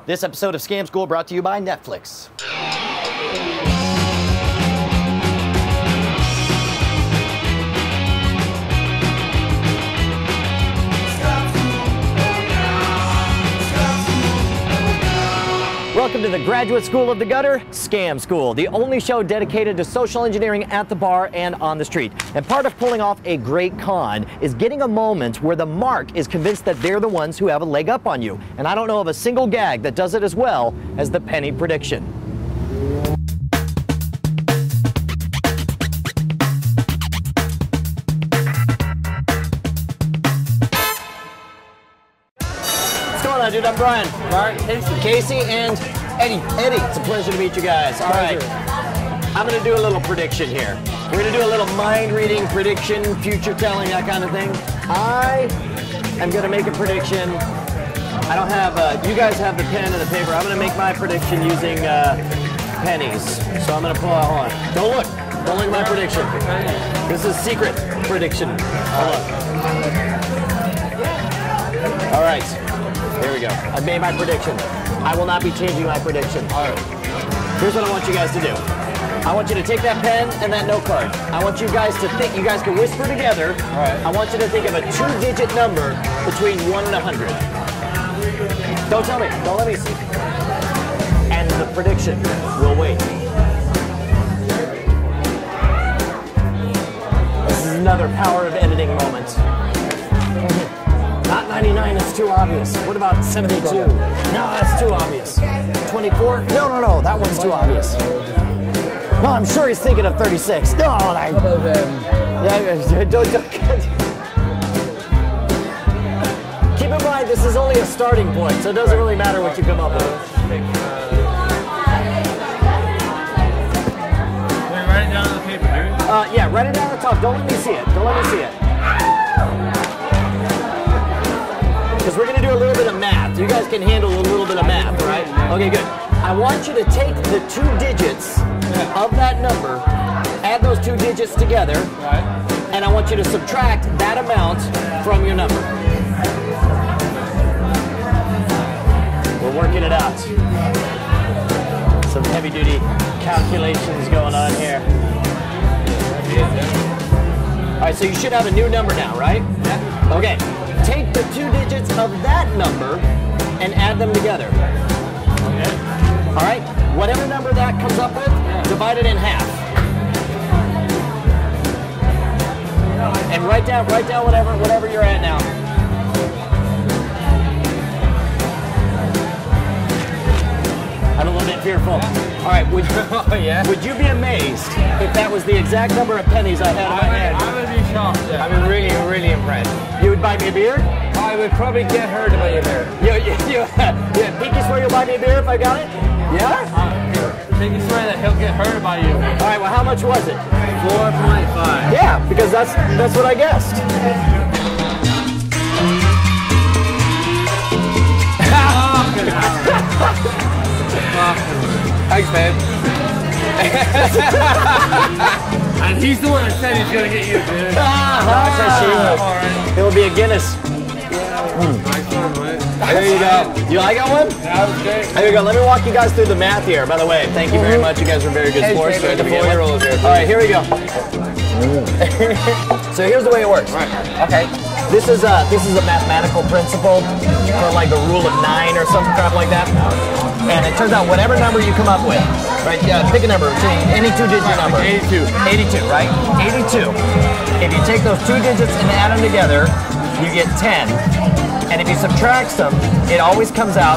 This episode of Scam School brought to you by Netflix. Welcome to the Graduate School of the Gutter, Scam School, the only show dedicated to social engineering at the bar and on the street. And part of pulling off a great con is getting a moment where the mark is convinced that they're the ones who have a leg up on you. And I don't know of a single gag that does it as well as the penny prediction. What's going on, dude? I'm Brian. Casey and Eddie. It's a pleasure to meet you guys. All right. I'm going to do a little prediction here. We're going to do a little mind reading, prediction, future telling, that kind of thing. I am going to make a prediction. I don't have, you guys have the pen and the paper. I'm going to make my prediction using pennies. So I'm going to pull out, hold on. Don't look. Don't look at my prediction. This is secret prediction. Hold on. All right. Here we go. I've made my prediction. I will not be changing my prediction. All right. Here's what I want you guys to do. I want you to take that pen and that note card. I want you guys to think, you guys can whisper together. All right. I want you to think of a 2-digit number between 1 and 100. Don't tell me. Don't let me see. And the prediction will wait. This is another power of editing moment. Not 99, it's too obvious. What about 72? No, that's too obvious. 24? No, that one's too obvious. No, I'm sure he's thinking of 36. No, don't. Keep in mind, this is only a starting point, so it doesn't really matter what you come up with. Can we write it down on the paper, dude? Yeah, write it down on the top. Don't let me see it. Don't let me see it. Because we're going to do a little bit of math. You guys can handle a little bit of math, right? Okay, good. I want you to take the 2 digits of that number, add those 2 digits together, and I want you to subtract that amount from your number. We're working it out. Some heavy-duty calculations going on here. All right, so you should have a new number now, right? Yeah. Okay. Take the 2 digits of that number and add them together. Okay. All right? Whatever number that comes up with, divide it in half. And write down whatever you're at now. I'm a little bit fearful. All right, would you be amazed if that was the exact number of pennies I had in my hand? I would be shocked. Yeah. I'm really impressed. You would buy me a beer? I would probably get hurt to buy you a beer. Yeah, Pinky swear you'll buy me a beer if I got it? Yeah? Pinky swear that he'll get hurt by you. All right, well, how much was it? 4.5. Yeah, because that's what I guessed. Thanks, man. And he's the one that said he's gonna get you, dude. It'll be a Guinness. Nice one, mate. There you go. You like that one? That was great. There you go. Let me walk you guys through the math here. By the way, thank you very much. You guys were very good sports. The 4-year-old here. All right, here we go. So here's the way it works. Right. Okay. This is a mathematical principle for like a rule of 9 or some crap like that. And it turns out whatever number you come up with, right? Pick a number, any 2-digit number. 82. 82, right? 82. If you take those 2 digits and add them together, you get 10. And if you subtract them, it always comes out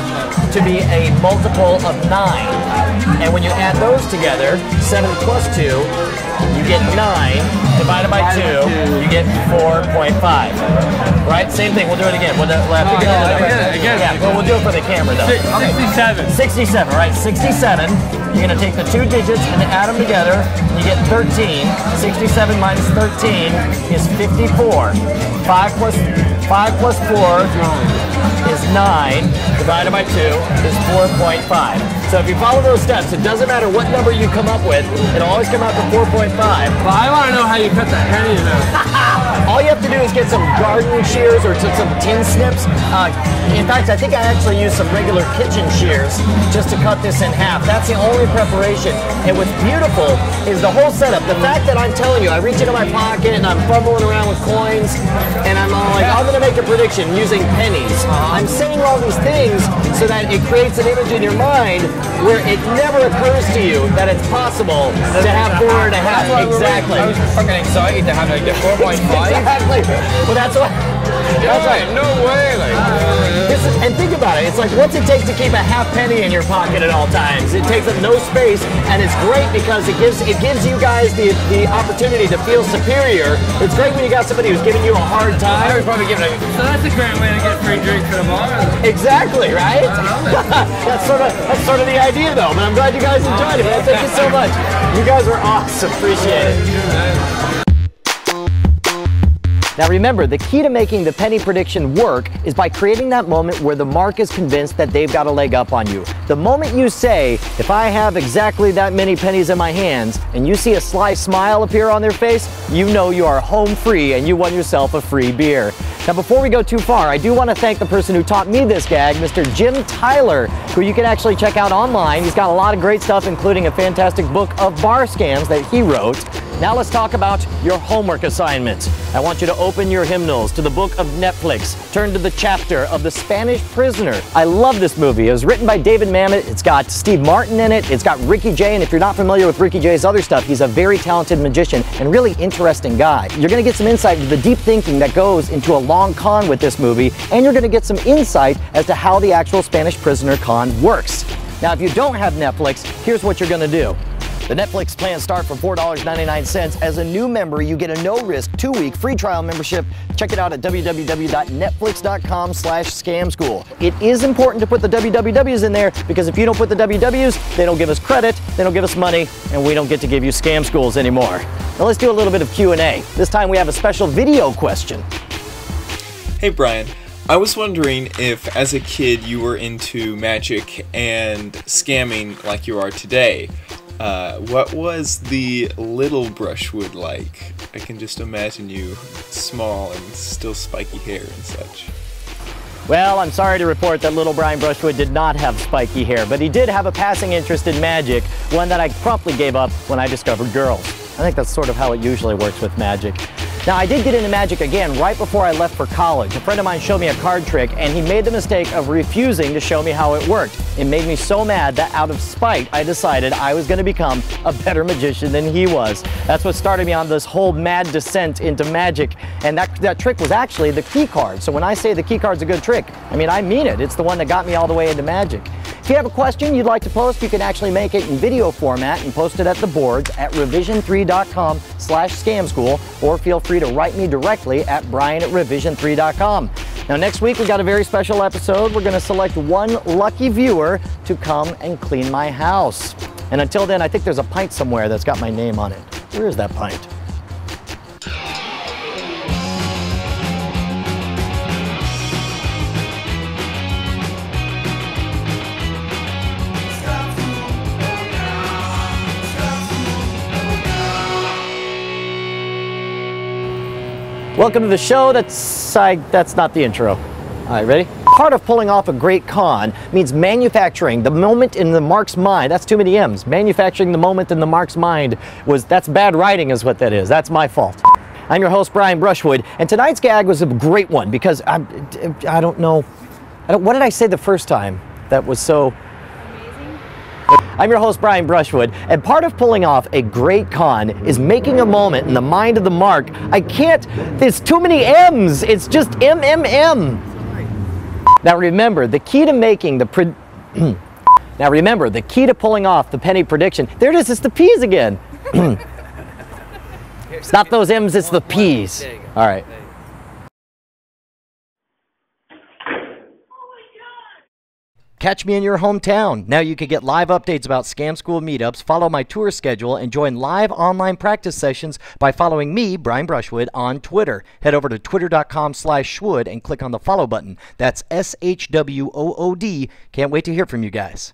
to be a multiple of 9. And when you add those together, 7 plus 2, you get 9. Divided by 2, you get 4.5. Right? Same thing. We'll do it again. We'll pick another number. Again. Yeah, but we'll do it for the camera, though. 67. 67, right? 67. You're going to take the 2 digits and add them together. You get 13. 67 minus 13 is 54. 5 plus 4 is 9. Divided by 2 is 4.5. So if you follow those steps, it doesn't matter what number you come up with. It'll always come out to 4.5. Well, I want to know how you cut that penny in. All you have to do is get some garden shears or some tin snips. In fact, I think I actually used some regular kitchen shears just to cut this in half. That's the only preparation. And what's beautiful is the whole setup. The fact that I'm telling you, I reach into my pocket and I'm fumbling around with coins, and I'm all like, I'm going to make a prediction using pennies. I'm saying all these things so that it creates an image in your mind where it never occurs to you that it's possible to have 4.5. Exactly. I was fucking excited to have like the 4.5. Exactly. Well, that's what. That's right. No way. And think about it. It's like, what's it take to keep a half penny in your pocket at all times? It takes up no space, and it's great because it gives you guys the opportunity to feel superior. It's great when you got somebody who's giving you a hard time. I was probably giving it. So that's a great way to get free drinks for the bar. Exactly, right? That's sort of the idea, though. But I'm glad you guys enjoyed it, man. Thank you so much. You guys were awesome. Appreciate it. Now remember, the key to making the penny prediction work is by creating that moment where the mark is convinced that they've got a leg up on you. The moment you say, if I have exactly that many pennies in my hands, and you see a sly smile appear on their face, you know you are home free and you won yourself a free beer. Now before we go too far, I do want to thank the person who taught me this gag, Mr. Jim Tyler, who you can actually check out online. He's got a lot of great stuff, including a fantastic book of bar scams that he wrote. Now let's talk about your homework assignment. I want you to open your hymnals to the book of Netflix. Turn to the chapter of The Spanish Prisoner. I love this movie. It was written by David Mamet. It's got Steve Martin in it. It's got Ricky Jay. And if you're not familiar with Ricky Jay's other stuff, he's a very talented magician and really interesting guy. You're going to get some insight into the deep thinking that goes into a long con with this movie. And you're going to get some insight as to how the actual Spanish Prisoner con works. Now, if you don't have Netflix, here's what you're going to do. The Netflix plans start for $4.99. As a new member, you get a no-risk 2-week free trial membership. Check it out at www.netflix.com/scamschool. It is important to put the wwws in there because if you don't put the wwws, they don't give us credit, they don't give us money, and we don't get to give you scam schools anymore. Now let's do a little bit of Q&A. This time we have a special video question. Hey Brian, I was wondering if as a kid you were into magic and scamming like you are today. What was the little Brushwood like? I can just imagine you small and still spiky hair and such. Well, I'm sorry to report that little Brian Brushwood did not have spiky hair, but he did have a passing interest in magic, one that I promptly gave up when I discovered girls. I think that's sort of how it usually works with magic. Now, I did get into magic again right before I left for college. A friend of mine showed me a card trick, and he made the mistake of refusing to show me how it worked. It made me so mad that out of spite, I decided I was going to become a better magician than he was. That's what started me on this whole mad descent into magic, and that trick was actually the key card. So when I say the key card's a good trick, I mean, I mean it. It's the one that got me all the way into magic. If you have a question you'd like to post, you can actually make it in video format and post it at the boards at revision3.com/scamschool, or feel free to write me directly at brian@revision3.com. Now next week we got a very special episode. We're going to select one lucky viewer to come and clean my house. And until then, I think there's a pint somewhere that's got my name on it. Where is that pint? Welcome to the show. That's not the intro. All right, ready? Part of pulling off a great con means manufacturing the moment in the mark's mind. That's too many M's. Manufacturing the moment in the mark's mind that's bad writing is what that is. That's my fault. I'm your host, Brian Brushwood, and tonight's gag was a great one because I don't know. What did I say the first time that was so... I'm your host, Brian Brushwood, and part of pulling off a great con is making a moment in the mind of the mark. I can't, there's too many M's. It's just MMM. Now remember, the key to making the Now remember, the key to pulling off the penny prediction, there it is, it's the P's again. It's not those M's, it's the P's. All right. Catch me in your hometown. Now you can get live updates about Scam School meetups, follow my tour schedule, and join live online practice sessions by following me, Brian Brushwood, on Twitter. Head over to twitter.com/shwood and click on the follow button. That's SHWOOD. Can't wait to hear from you guys.